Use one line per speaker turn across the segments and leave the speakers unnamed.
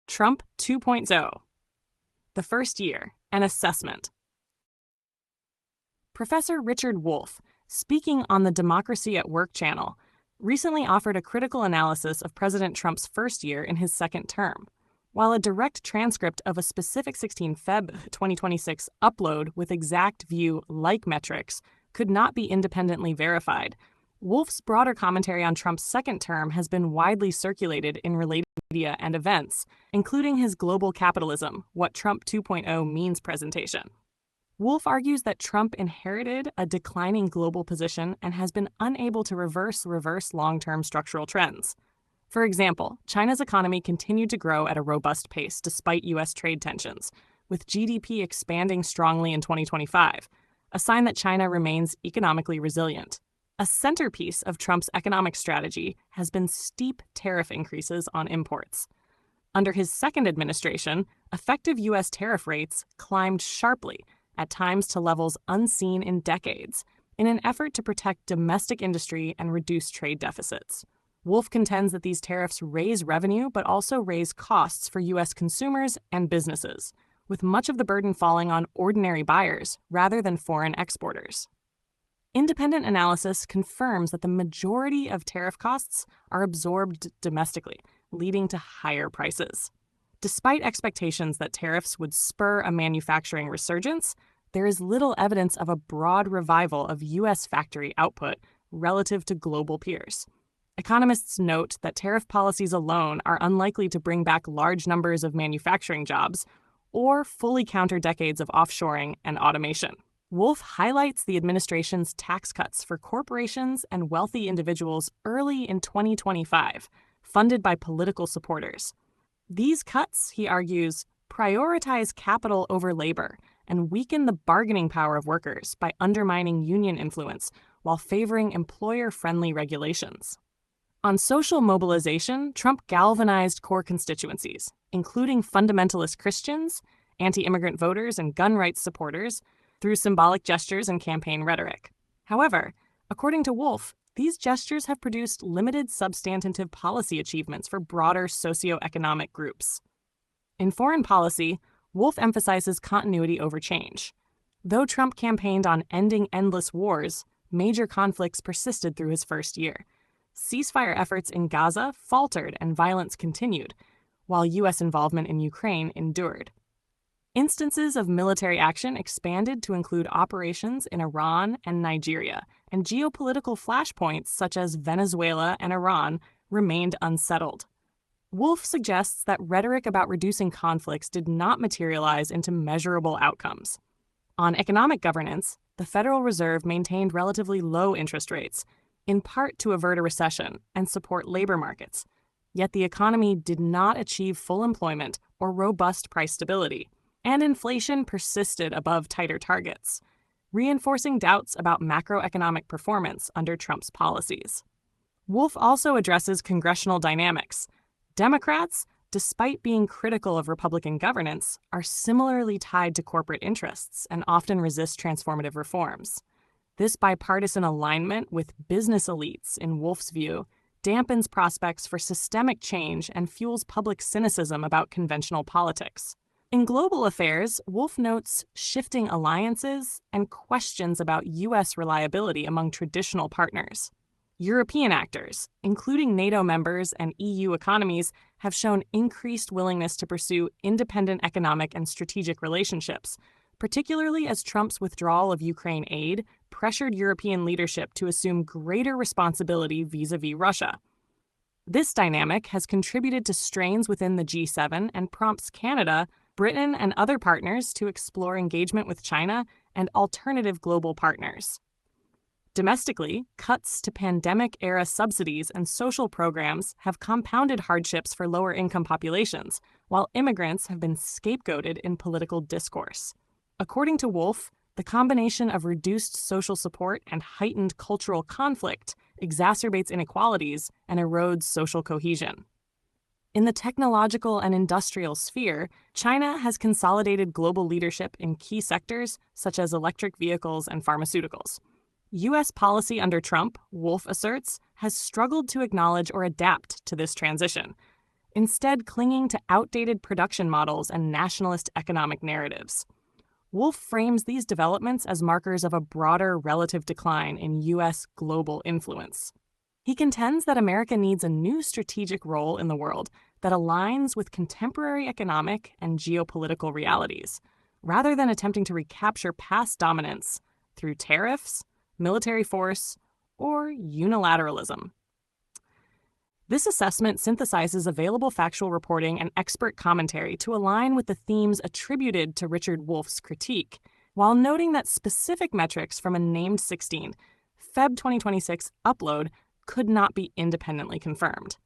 Trump 2.0. The first year, an assessment. Professor Richard Wolff, speaking on the Democracy at Work channel, recently offered a critical analysis of President Trump's first year in his second term. While a direct transcript of a specific 16 Feb 2026 upload with exact view-like metrics could not be independently verified, Wolff's broader commentary on Trump's second term has been widely circulated in related media and events, including his Global Capitalism, What Trump 2.0 Means presentation. Wolff argues that Trump inherited a declining global position and has been unable to reverse long-term structural trends. For example, China's economy continued to grow at a robust pace despite U.S. trade tensions, with GDP expanding strongly in 2025, a sign that China remains economically resilient. A centerpiece of Trump's economic strategy has been steep tariff increases on imports. Under his second administration, effective U.S. tariff rates climbed sharply, at times to levels unseen in decades, in an effort to protect domestic industry and reduce trade deficits. Wolff contends that these tariffs raise revenue but also raise costs for U.S. consumers and businesses, with much of the burden falling on ordinary buyers rather than foreign exporters. Independent analysis confirms that the majority of tariff costs are absorbed domestically, leading to higher prices. Despite expectations that tariffs would spur a manufacturing resurgence, there is little evidence of a broad revival of U.S. factory output relative to global peers. Economists note that tariff policies alone are unlikely to bring back large numbers of manufacturing jobs or fully counter decades of offshoring and automation. Wolff highlights the administration's tax cuts for corporations and wealthy individuals early in 2025, funded by political supporters. These cuts, he argues, prioritize capital over labor and weaken the bargaining power of workers by undermining union influence while favoring employer-friendly regulations. On social mobilization, Trump galvanized core constituencies, including fundamentalist Christians, anti-immigrant voters, and gun rights supporters, through symbolic gestures and campaign rhetoric. However, according to Wolff, these gestures have produced limited substantive policy achievements for broader socioeconomic groups. In foreign policy, Wolff emphasizes continuity over change. Though Trump campaigned on ending endless wars, major conflicts persisted through his first year. Ceasefire efforts in Gaza faltered and violence continued, while U.S. involvement in Ukraine endured. Instances of military action expanded to include operations in Iran and Nigeria, and geopolitical flashpoints such as Venezuela and Iran remained unsettled. Wolff suggests that rhetoric about reducing conflicts did not materialize into measurable outcomes. On economic governance, the Federal Reserve maintained relatively low interest rates, in part to avert a recession and support labor markets, yet the economy did not achieve full employment or robust price stability, and inflation persisted above tighter targets, reinforcing doubts about macroeconomic performance under Trump's policies. Wolff also addresses congressional dynamics. Democrats, despite being critical of Republican governance, are similarly tied to corporate interests and often resist transformative reforms. This bipartisan alignment with business elites, in Wolff's view, dampens prospects for systemic change and fuels public cynicism about conventional politics. In global affairs, Wolff notes shifting alliances and questions about U.S. reliability among traditional partners. European actors, including NATO members and EU economies, have shown increased willingness to pursue independent economic and strategic relationships, particularly as Trump's withdrawal of Ukraine aid pressured European leadership to assume greater responsibility vis-à-vis Russia. This dynamic has contributed to strains within the G7 and prompts Canada, Britain, and other partners to explore engagement with China and alternative global partners. Domestically, cuts to pandemic-era subsidies and social programs have compounded hardships for lower-income populations, while immigrants have been scapegoated in political discourse. According to Wolff, the combination of reduced social support and heightened cultural conflict exacerbates inequalities and erodes social cohesion. In the technological and industrial sphere, China has consolidated global leadership in key sectors such as electric vehicles and pharmaceuticals. U.S. policy under Trump, Wolff asserts, has struggled to acknowledge or adapt to this transition. instead clinging to outdated production models and nationalist economic narratives. Wolff frames these developments as markers of a broader relative decline in U.S. global influence. He contends that America needs a new strategic role in the world that aligns with contemporary economic and geopolitical realities, rather than attempting to recapture past dominance through tariffs, military force, or unilateralism. This assessment synthesizes available factual reporting and expert commentary to align with the themes attributed to Richard Wolff's critique, while noting that specific metrics from a named 16 Feb 2026 upload could not be independently confirmed.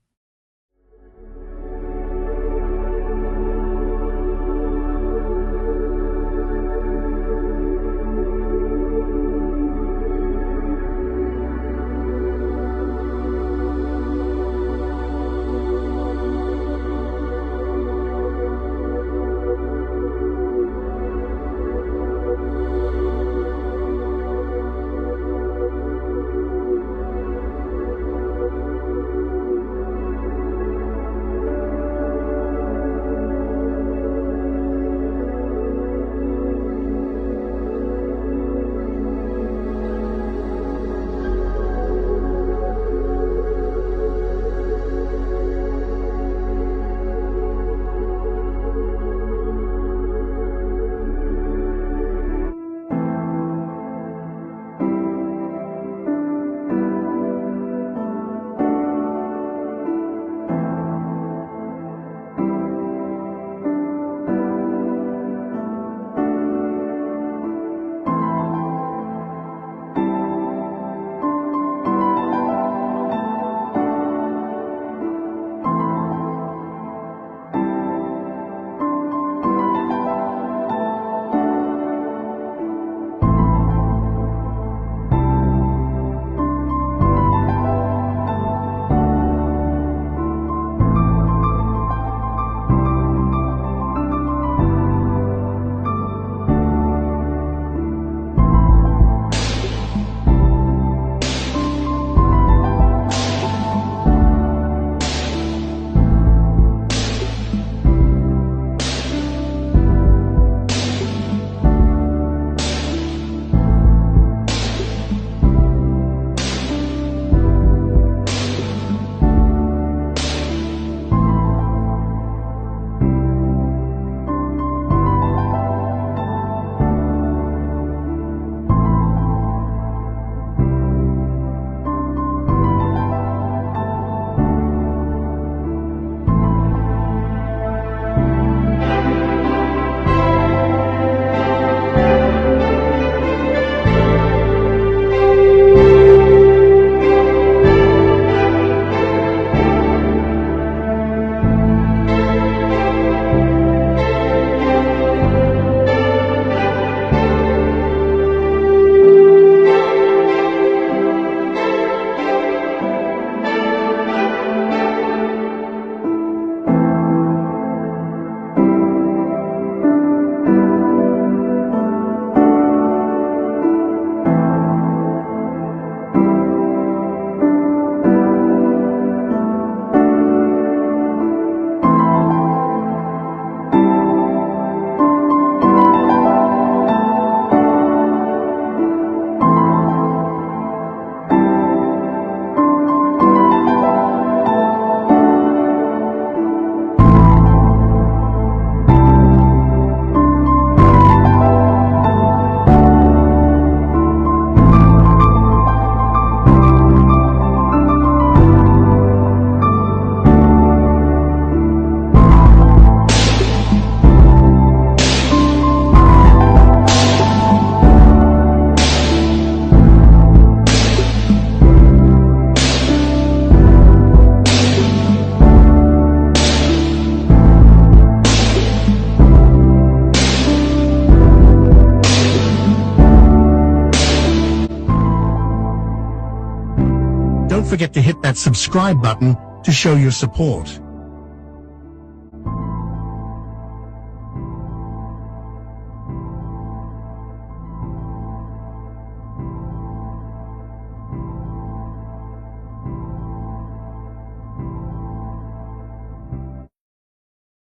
Don't forget to hit that subscribe button to show your support.